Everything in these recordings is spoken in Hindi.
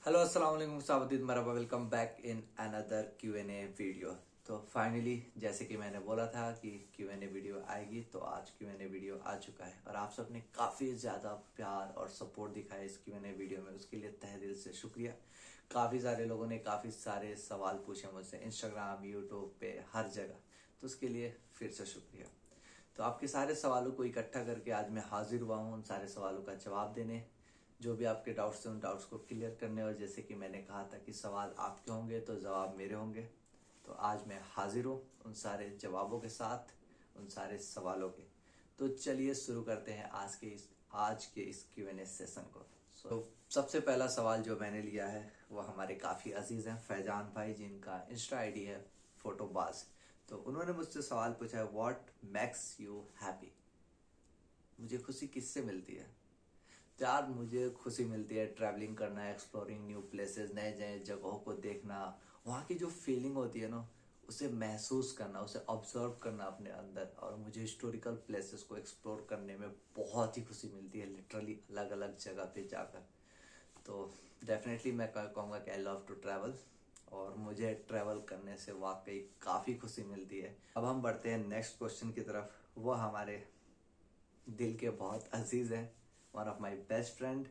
हेलो अस्सलाम वालेकुम साबुद्दीन मरहबा, welcome back in another Q&A video. तो फाइनली जैसे कि मैंने बोला था कि Q&A वीडियो आएगी, तो आज Q&A वीडियो आ चुका है और आप सबने काफ़ी ज़्यादा प्यार और सपोर्ट दिखाया इस Q&A वीडियो में, उसके लिए तहे दिल से शुक्रिया। काफ़ी सारे लोगों ने काफ़ी सारे सवाल पूछे मुझसे इंस्टाग्राम, यूट्यूब पे, हर जगह, तो उसके लिए फिर से शुक्रिया। तो आपके सारे सवालों को इकट्ठा करके आज मैं हाजिर हुआ हूँ उन सारे सवालों का जवाब देने, जो भी आपके डाउट्स हैं उन डाउट्स को क्लियर करने। और जैसे कि मैंने कहा था कि सवाल आपके होंगे तो जवाब मेरे होंगे, तो आज मैं हाजिर हूँ उन सारे जवाबों के साथ, उन सारे सवालों के। तो चलिए शुरू करते हैं आज के इस Q&A सेशन को। सबसे पहला सवाल जो मैंने लिया है वो हमारे काफ़ी अजीज़ हैं फैजान भाई, जिनका इंस्टा आईडी है फोटोबाज। तो उन्होंने मुझसे सवाल पूछा है, व्हाट मेक्स यू हैप्पी? मुझे खुशी किससे मिलती है? तो यार मुझे खुशी मिलती है ट्रैवलिंग करना, एक्सप्लोरिंग न्यू प्लेसेस, नए नए जगहों को देखना, वहाँ की जो फीलिंग होती है ना उसे महसूस करना, उसे ऑब्जर्व करना अपने अंदर। और मुझे हिस्टोरिकल प्लेसेस को एक्सप्लोर करने में बहुत ही खुशी मिलती है, लिटरली अलग अलग जगह पे जाकर। तो डेफिनेटली मैं कहूँगा कि आई लव टू ट्रैवल, और मुझे ट्रैवल करने से वाकई काफ़ी खुशी मिलती है। अब हम बढ़ते हैं नेक्स्ट क्वेश्चन की तरफ। वो हमारे दिल के बहुत अजीज हैं, one of my best friend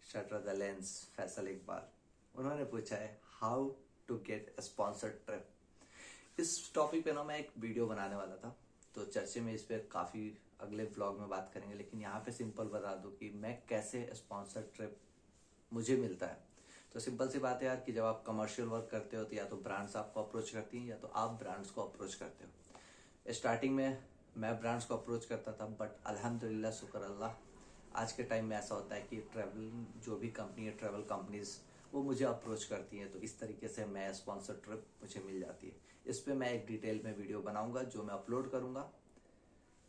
shutter the lens Faisal Iqbal. उन्होंने पूछा है, how to get sponsored trip. इस टॉपिक पे ना मैं एक वीडियो बनाने वाला था, तो चर्चे में इस पे काफ़ी अगले व्लॉग में बात करेंगे, लेकिन यहाँ पे सिंपल बता दूं कि मैं कैसे स्पॉन्सर्ड ट्रिप मुझे मिलता है। तो सिंपल सी बात है यार कि जब आप कमर्शियल वर्क करते हो तो या तो ब्रांड्स आपको अप्रोच करती हैं या तो आप ब्रांड्स को अप्रोच करते हो। स्टार्टिंग में मैं ब्रांड्स को अप्रोच करता था, बट अल्हम्दुलिल्लाह शुक्र अल्लाह, आज के टाइम में ऐसा होता है कि ट्रैवल जो भी कंपनी है, ट्रैवल कंपनीज, वो मुझे अप्रोच करती हैं। तो इस तरीके से मैं स्पॉन्सर ट्रिप मुझे मिल जाती है। इस पर मैं एक डिटेल में वीडियो बनाऊंगा जो मैं अपलोड करूंगा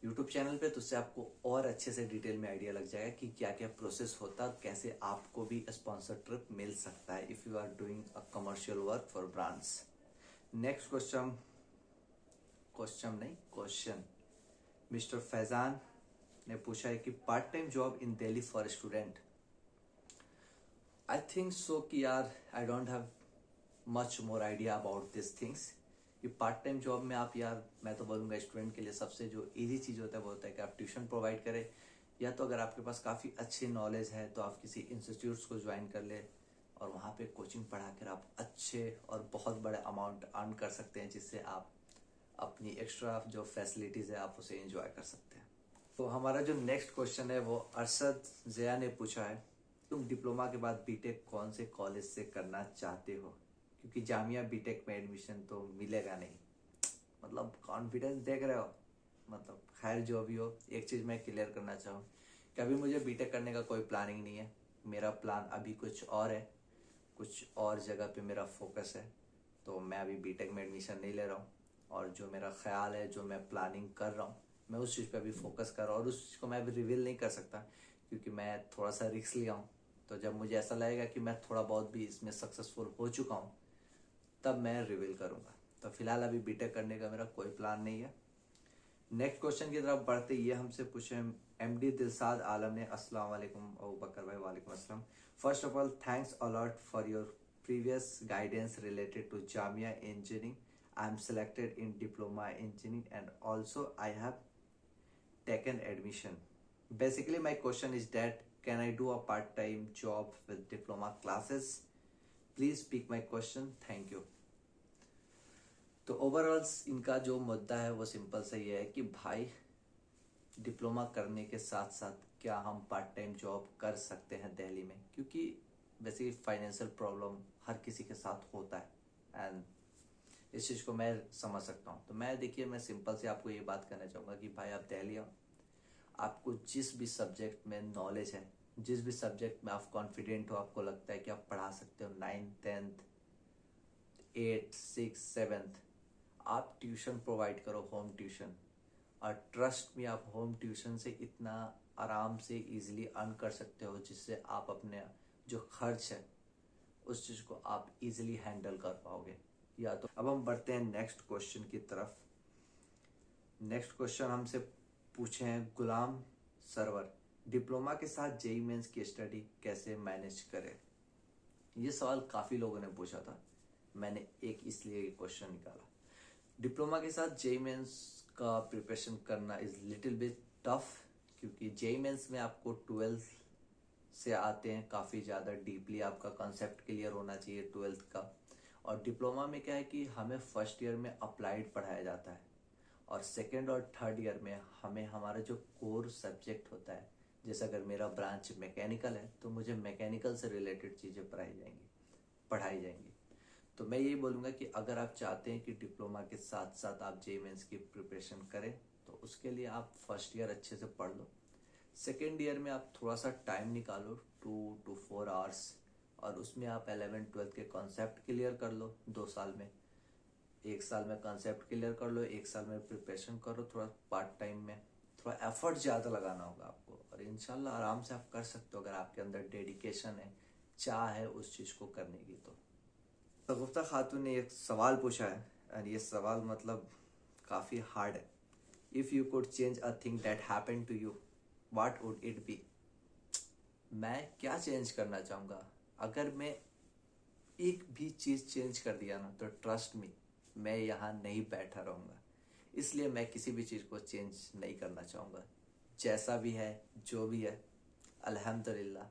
यूट्यूब चैनल पे, तो उससे आपको और अच्छे से डिटेल में आइडिया लग जाएगा कि क्या क्या प्रोसेस होता है, कैसे आपको भी स्पॉन्सर ट्रिप मिल सकता है if you are doing a commercial work for brands. Next question mister Faizan ने पूछा है कि part time job in Delhi for student. I think so कि यार I don't have much more idea about this things. कि पार्ट टाइम जॉब में आप, यार मैं तो बोलूँगा स्टूडेंट के लिए सबसे जो इजी चीज़ होता है वो होता है कि आप ट्यूशन प्रोवाइड करें, या तो अगर आपके पास काफ़ी अच्छी नॉलेज है तो आप किसी इंस्टीट्यूट्स को ज्वाइन कर ले और वहाँ पे कोचिंग पढ़ा कर आप अच्छे और बहुत बड़े अमाउंट अर्न कर सकते हैं, जिससे आप अपनी एक्स्ट्रा जो फैसिलिटीज़ है आप उसे एंजॉय कर सकते हैं। तो हमारा जो नेक्स्ट क्वेश्चन है वो अरशद ज़िया ने पूछा है, तुम डिप्लोमा के बाद बीटेक कौन से कॉलेज से करना चाहते हो? क्योंकि जामिया बीटेक में एडमिशन तो मिलेगा नहीं। मतलब कॉन्फिडेंस देख रहे हो। मतलब खैर जो भी हो, एक चीज़ मैं क्लियर करना चाहूँ कि अभी मुझे बीटेक करने का कोई प्लानिंग नहीं है। मेरा प्लान अभी कुछ और है, कुछ और जगह पे मेरा फोकस है। तो मैं अभी बीटेक में एडमिशन नहीं ले रहा हूँ, और जो मेरा ख्याल है, जो मैं प्लानिंग कर रहा हूँ, मैं उस चीज़ पे अभी फोकस कर रहा हूँ। और उस चीज़ को मैं अभी रिवील नहीं कर सकता क्योंकि मैं थोड़ा सा रिस्क लिया हूँ। तो जब मुझे ऐसा लगेगा कि मैं थोड़ा बहुत भी इसमें सक्सेसफुल हो चुका हूँ, तब मैं रिवील करूँगा। तो फिलहाल अभी बीटेक करने का मेरा कोई प्लान नहीं है। नेक्स्ट क्वेश्चन की तरफ बढ़ते, ये हमसे पूछे एमडी दिलसाद आलम ने, अस्सलाम वालेकुम अबू बकर भाई। वालेकुम अस्सलाम। First of all thanks a lot for your previous guidance related to Jamia Engineering. I am selected in Diploma Engineering and also I have taken admission. Basically my question is that can I do a part-time job with diploma classes? Please pick my question. Thank you. तो ओवरऑल इनका जो मुद्दा है वो सिंपल सा ये है कि भाई डिप्लोमा करने के साथ साथ क्या हम पार्ट टाइम जॉब कर सकते हैं दिल्ली में, क्योंकि वैसे फाइनेंशियल प्रॉब्लम हर किसी के साथ होता है एंड इस चीज़ को मैं समझ सकता हूँ। तो मैं, देखिए, मैं सिंपल से आपको ये बात करना चाहूँगा कि भाई आप दिल्ली आओ, आपको जिस भी सब्जेक्ट में नॉलेज है, जिस भी सब्जेक्ट में आप कॉन्फिडेंट हो, आपको लगता है कि आप पढ़ा सकते हो 9th 10th 8th 6th 7th, आप ट्यूशन प्रोवाइड करो, होम ट्यूशन। और ट्रस्ट में आप होम ट्यूशन से इतना आराम से इजीली अर्न कर सकते हो जिससे आप अपने जो खर्च है उस चीज़ को आप इजीली हैंडल कर पाओगे। या तो अब हम बढ़ते हैं नेक्स्ट क्वेश्चन की तरफ। नेक्स्ट क्वेश्चन हमसे पूछे हैं गुलाम सरवर, डिप्लोमा के साथ जेई मेंस की स्टडी कैसे मैनेज करें? ये सवाल काफ़ी लोगों ने पूछा था, मैंने एक इसलिए क्वेश्चन निकाला। डिप्लोमा के साथ जेई मेंस का प्रिपरेशन करना इज़ लिटिल बिट टफ, क्योंकि जेई मेंस में आपको 12th से आते हैं, काफ़ी ज़्यादा डीपली आपका कॉन्सेप्ट क्लियर होना चाहिए 12th का। और डिप्लोमा में क्या है कि हमें फर्स्ट ईयर में अप्लाइड पढ़ाया जाता है, और सेकेंड और थर्ड ईयर में हमें हमारा जो कोर सब्जेक्ट होता है, जैसे अगर मेरा ब्रांच मैकेनिकल है तो मुझे मैकेनिकल से रिलेटेड चीज़ें पढ़ाई जाएंगी। तो मैं यही बोलूँगा कि अगर आप चाहते हैं कि डिप्लोमा के साथ साथ आप जेई मेंस की प्रिपरेशन करें, तो उसके लिए आप फर्स्ट ईयर अच्छे से पढ़ लो। सेकेंड ईयर में आप थोड़ा सा टाइम निकालो, 2 to 4 आवर्स, और उसमें आप 11th-12th के कॉन्सेप्ट क्लियर कर लो 2 साल में। 1 साल में कॉन्सेप्ट क्लियर कर लो, 1 साल में प्रिपरेशन करो, थोड़ा पार्ट टाइम में थोड़ा एफर्ट ज़्यादा लगाना होगा आपको, और इंशाल्लाह आराम से आप कर सकते हो अगर आपके अंदर डेडिकेशन है, चाह है उस चीज़ को करने की। तो शगुफ्ता खातून ने एक सवाल पूछा है, और ये सवाल मतलब काफ़ी हार्ड है। If you could change a thing that happened to you, what would it be? मैं क्या चेंज करना चाहूँगा? अगर मैं एक भी चीज़ चेंज कर दिया ना, तो ट्रस्ट मी, मैं यहाँ नहीं बैठा रहूँगा। इसलिए मैं किसी भी चीज़ को चेंज नहीं करना चाहूँगा। जैसा भी है, जो भी है, अल्हम्दुलिल्लाह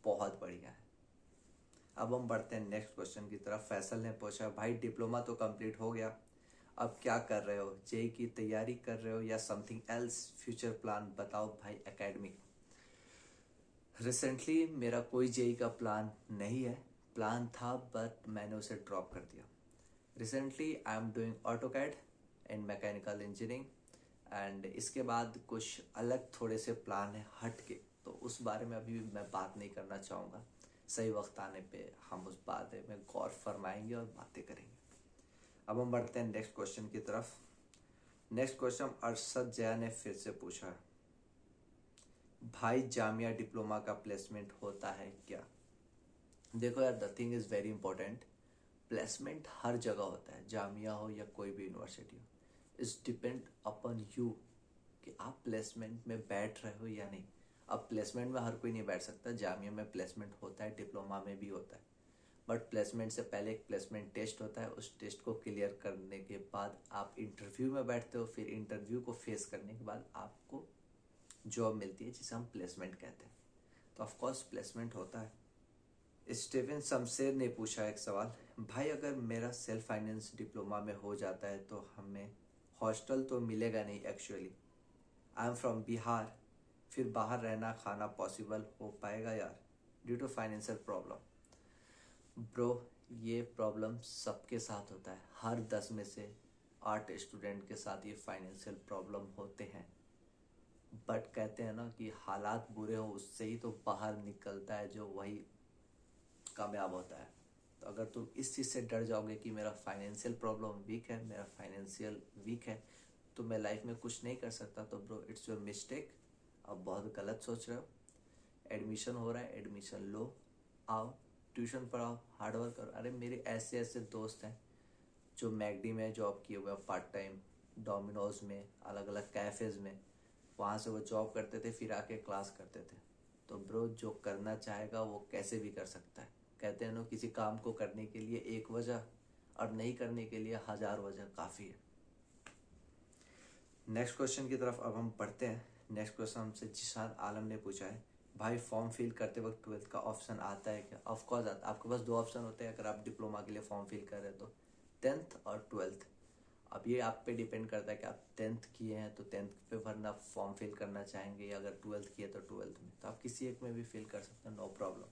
बहुत बढ़िया है। अब हम बढ़ते हैं नेक्स्ट क्वेश्चन की तरफ। फैसल ने पूछा, भाई डिप्लोमा तो कंप्लीट हो गया, अब क्या कर रहे हो? जेई की तैयारी कर रहे हो या समथिंग एल्स? फ्यूचर प्लान बताओ भाई। एकेडमिक, रिसेंटली मेरा कोई जेई का प्लान नहीं है। प्लान था बट मैंने उसे ड्रॉप कर दिया। Recently I am doing AutoCAD in mechanical engineering, and इसके बाद कुछ अलग थोड़े से प्लान है हट के, तो उस बारे में अभी मैं बात नहीं करना चाहूँगा। सही वक्त आने पे हम उस बारे में गौर फरमाएंगे और बातें करेंगे। अब हम बढ़ते हैं नेक्स्ट क्वेश्चन की तरफ। नेक्स्ट क्वेश्चन अरशद जया ने फिर से पूछा है, भाई जामिया डिप्लोमा का प्लेसमेंट होता है क्या? देखो यार, the thing is very important. Placement हर जगह होता है, जामिया हो या कोई भी यूनिवर्सिटी हो। इट्स डिपेंड अपॉन यू कि आप प्लेसमेंट में बैठ रहे हो या नहीं। अब प्लेसमेंट में हर कोई नहीं बैठ सकता। जामिया में प्लेसमेंट होता है, डिप्लोमा में भी होता है, बट प्लेसमेंट से पहले एक प्लेसमेंट टेस्ट होता है। उस टेस्ट को क्लियर करने के बाद आप इंटरव्यू में बैठते हो, फिर इंटरव्यू को फेस करने के बाद आपको जॉब मिलती है, जिसे हम प्लेसमेंट कहते हैं। तो ऑफकोर्स प्लेसमेंट होता है। स्टीवन शमशेर ने पूछा एक सवाल, भाई अगर मेरा सेल्फ फाइनेंस डिप्लोमा में हो जाता है तो हमें हॉस्टल तो मिलेगा नहीं। Actually I am from Bihar, फिर बाहर रहना खाना पॉसिबल हो पाएगा यार due to financial problem? Bro, ये प्रॉब्लम सबके साथ होता है। हर 10 में से 8 स्टूडेंट के साथ ये फाइनेंशियल प्रॉब्लम होते हैं। बट कहते हैं ना कि हालात बुरे हो उससे ही तो बाहर निकलता है जो वही कामयाब होता है। तो अगर तुम इस चीज़ से डर जाओगे कि मेरा फाइनेंशियल प्रॉब्लम वीक है, मेरा फाइनेंशियल वीक है, तो मैं लाइफ में कुछ नहीं कर सकता, तो ब्रो इट्स योर मिस्टेक। आप बहुत गलत सोच रहे हो। एडमिशन हो रहा है, एडमिशन लो, आओ ट्यूशन पढ़ाओ, हार्डवर्क करो। अरे मेरे ऐसे ऐसे दोस्त हैं जो मैकडी में जॉब किए हुए, पार्ट टाइम डोमिनोज में, अलग अलग कैफ़ेज़ में, वहाँ से वो जॉब करते थे, फिर आके क्लास करते थे। तो ब्रो जो करना चाहेगा वो कैसे भी कर सकता है। कहते हैं ना, किसी काम को करने के लिए एक वजह और नहीं करने के लिए 1000 वजह काफ़ी है। नेक्स्ट क्वेश्चन की तरफ अब हम पढ़ते हैं। नेक्स्ट क्वेश्चन हमसे जिशान आलम ने पूछा है, भाई फॉर्म फिल करते वक्त 12th का ऑप्शन आता है क्या? ऑफकोर्स आता है। आपके पास 2 ऑप्शन होते हैं अगर आप डिप्लोमा के लिए फॉर्म फिल कर रहे हैं तो, 10th और 12th। अब ये आप पे डिपेंड करता है कि आप 10th किए हैं तो 10th पे भरना फॉर्म फिल करना चाहेंगे, या अगर 12th किए तो 12th में। तो आप किसी एक में भी फिल कर सकते हैं, नो प्रॉब्लम।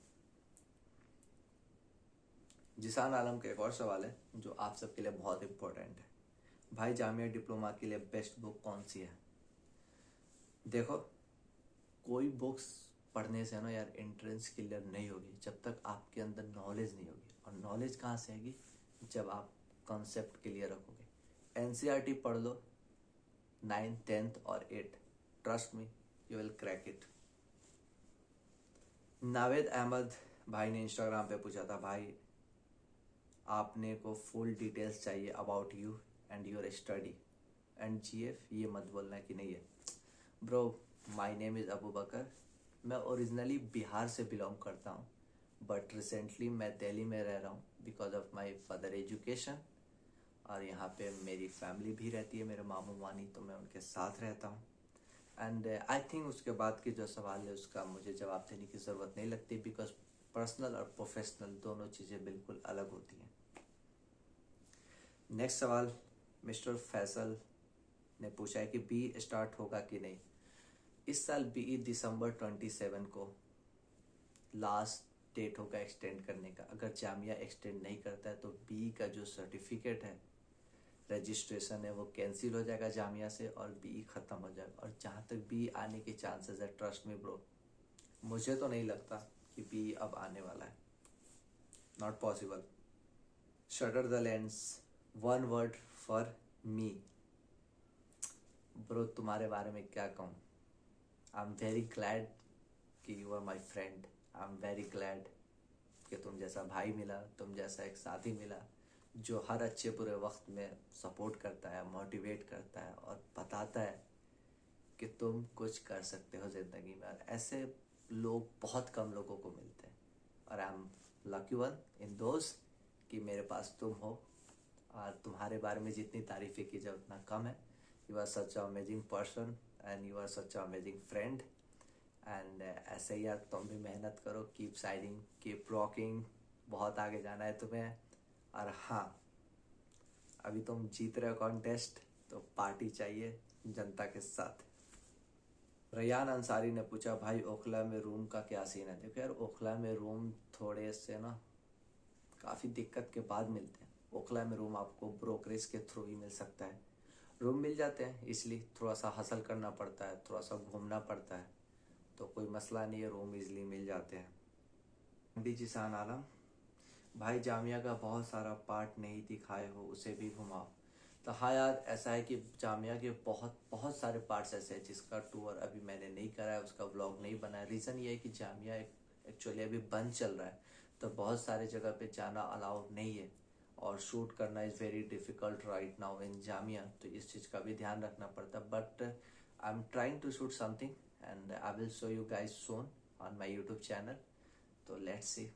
जिसान आलम का एक और सवाल है जो आप सबके लिए बहुत इंपॉर्टेंट है, भाई जामिया डिप्लोमा के लिए बेस्ट बुक कौन सी है? देखो, कोई बुक्स पढ़ने से ना यार एंट्रेंस क्लियर नहीं होगी जब तक आपके अंदर नॉलेज नहीं होगी। और नॉलेज कहाँ से आएगी? जब आप कॉन्सेप्ट क्लियर रखोगे। एनसीईआरटी पढ़ लो 9th 10th और 8th, trust me you will crack it. Naved Ahmed भाई ने इंस्टाग्राम पे पूछा था, भाई आपने को फुल डिटेल्स चाहिए about you and your study and GF. ये मत बोलना कि नहीं है। Bro, my name is Abu Bakar. मैं ओरिजिनली बिहार से बिलोंग करता हूँ, बट रिसेंटली मैं दिल्ली में रह रहा हूँ because of my further education, और यहाँ पे मेरी फैमिली भी रहती है, मेरे मामू मानी, तो मैं उनके साथ रहता हूँ। एंड आई थिंक उसके बाद के जो सवाल है उसका मुझे जवाब देने की ज़रूरत नहीं लगती, बिकॉज पर्सनल और प्रोफेशनल दोनों चीज़ें बिल्कुल अलग होती हैं। नेक्स्ट सवाल मिस्टर फैसल ने पूछा है कि बी स्टार्ट होगा कि नहीं। इस साल बी दिसंबर 27 को लास्ट डेट होगा एक्सटेंड करने का। अगर जामिया एक्सटेंड नहीं करता है तो बी का जो सर्टिफिकेट है, रजिस्ट्रेशन है, वो कैंसिल हो जाएगा जामिया से और बी ख़त्म हो जाएगा। और जहाँ तक बी आने के चांसेस है, ट्रस्ट में ब्रो, मुझे तो नहीं लगता कि बी अब आने वाला है, not possible. Shutter the lens, one word for me. Bro तुम्हारे बारे में क्या कहूँ, आई एम वेरी ग्लैड कि you are my friend. I am very glad कि तुम जैसा भाई मिला, तुम जैसा एक साथी मिला जो हर अच्छे बुरे वक्त में सपोर्ट करता है, मोटिवेट करता है और बताता है कि तुम कुछ कर सकते हो ज़िंदगी में। और ऐसे लोग बहुत कम लोगों को मिलते हैं, और I am lucky one in दोस्त कि मेरे पास तुम हो। और तुम्हारे बारे में जितनी तारीफ़ें की जाए उतना कम है। You are such amazing person and you are such amazing friend. And ऐसे ही यार तुम भी मेहनत करो, कीप साइडिंग, कीप रॉकिंग, बहुत आगे जाना है तुम्हें। और हाँ, अभी तुम जीत रहे हो कॉन्टेस्ट, तो पार्टी चाहिए जनता के साथ। रैयान अंसारी ने पूछा भाई ओखला में रूम का क्या सीन है। देखो यार, ओखला में रूम थोड़े से ना काफ़ी दिक्कत के बाद मिलते हैं। ओखला में रूम आपको ब्रोकरेज के थ्रू ही मिल सकता है। रूम मिल जाते हैं, इसलिए थोड़ा सा हसल करना पड़ता है, थोड़ा सा घूमना पड़ता है, तो कोई मसला नहीं है, रूम इजली मिल जाते हैं। डी जिसान आलम, भाई जामिया का बहुत सारा पार्ट नहीं दिखाए हो, उसे भी घुमाओ। तो हाँ यार, ऐसा है कि जामिया के बहुत बहुत सारे पार्ट्स ऐसे हैं जिसका टूर अभी मैंने नहीं करा है, उसका व्लॉग नहीं बनाया। रीज़न ये है कि जामिया एक्चुअली अभी बंद चल रहा है, तो बहुत सारे जगह पे जाना अलाउड नहीं है, और शूट करना is very difficult right now in Jamia, तो इस चीज़ का भी ध्यान रखना पड़ता है। But I am trying to shoot something and I will show you guys soon on my YouTube channel, तो लेट्स सी।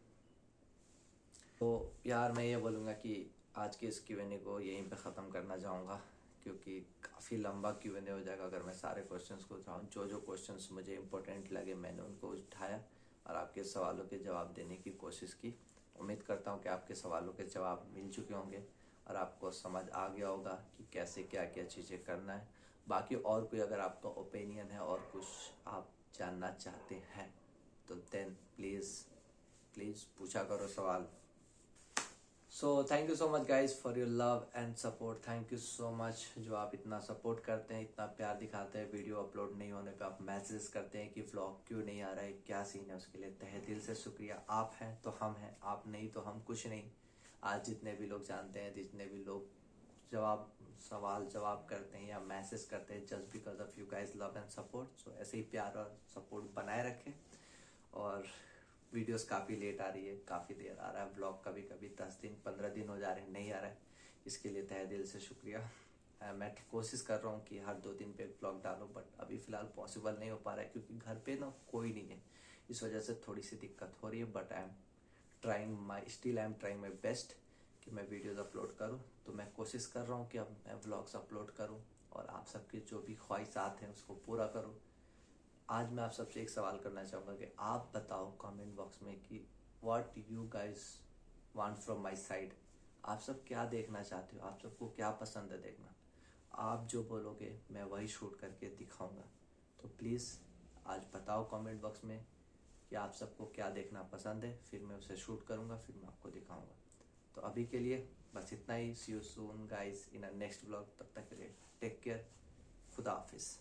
तो यार मैं ये बोलूँगा कि आज के इस Q&A को यहीं पे ख़त्म करना चाहूँगा, क्योंकि काफ़ी लंबा Q&A हो जाएगा अगर मैं सारे क्वेश्चंस को उठाऊँ। जो जो क्वेश्चंस मुझे इंपॉर्टेंट लगे मैंने उनको उठाया और आपके सवालों के जवाब देने की कोशिश की। उम्मीद करता हूँ कि आपके सवालों के जवाब मिल चुके होंगे और आपको समझ आ गया होगा कि कैसे क्या क्या चीज़ें करना है। बाकी और कोई अगर आपका ओपिनियन है और कुछ आप जानना चाहते हैं तो देन प्लीज़ पूछा करो सवाल। So thank you so much guys for your love and support. Thank you so much जो आप इतना सपोर्ट करते हैं, इतना प्यार दिखाते हैं। वीडियो अपलोड नहीं होने पे आप मैसेज करते हैं कि व्लॉग क्यों नहीं आ रहा है, क्या सीन है, उसके लिए तहे दिल से शुक्रिया। आप हैं तो हम हैं, आप नहीं तो हम कुछ नहीं। आज जितने भी लोग जानते हैं, जितने भी लोग सवाल जवाब करते हैं या मैसेज करते हैं, just because of you guys love and support. So ऐसे ही प्यार और सपोर्ट बनाए रखें। और वीडियोस काफ़ी लेट आ रही है, काफ़ी देर आ रहा है ब्लॉग, कभी कभी 10 दिन 15 दिन हो जा रहे हैं नहीं आ रहा है, इसके लिए तहे दिल से शुक्रिया। मैं कोशिश कर रहा हूँ कि हर 2 दिन पे एक ब्लॉग डालूँ, बट अभी फ़िलहाल पॉसिबल नहीं हो पा रहा है क्योंकि घर पे ना कोई नहीं है, इस वजह से थोड़ी सी दिक्कत हो रही है। But I am trying my best कि मैं वीडियोज़ अपलोड करूँ। तो मैं कोशिश कर रहा हूँ कि अब मैं व्लॉग्स अपलोड करूँ और आप सबके जो भी ख्वाहिशात हैं उसको पूरा करूँ। आज मैं आप सबसे एक सवाल करना चाहूँगा कि आप बताओ कमेंट बॉक्स में कि what you guys want from my side. आप सब क्या देखना चाहते हो, आप सबको क्या पसंद है देखना। आप जो बोलोगे मैं वही शूट करके दिखाऊंगा। तो प्लीज़ आज बताओ कमेंट बॉक्स में कि आप सबको क्या देखना पसंद है, फिर मैं उसे शूट करूँगा, फिर मैं आपको दिखाऊँगा। तो अभी के लिए बस इतना ही। See you soon guys in a next blog. तब तक के लिए टेक केयर, खुदा हाफिज़।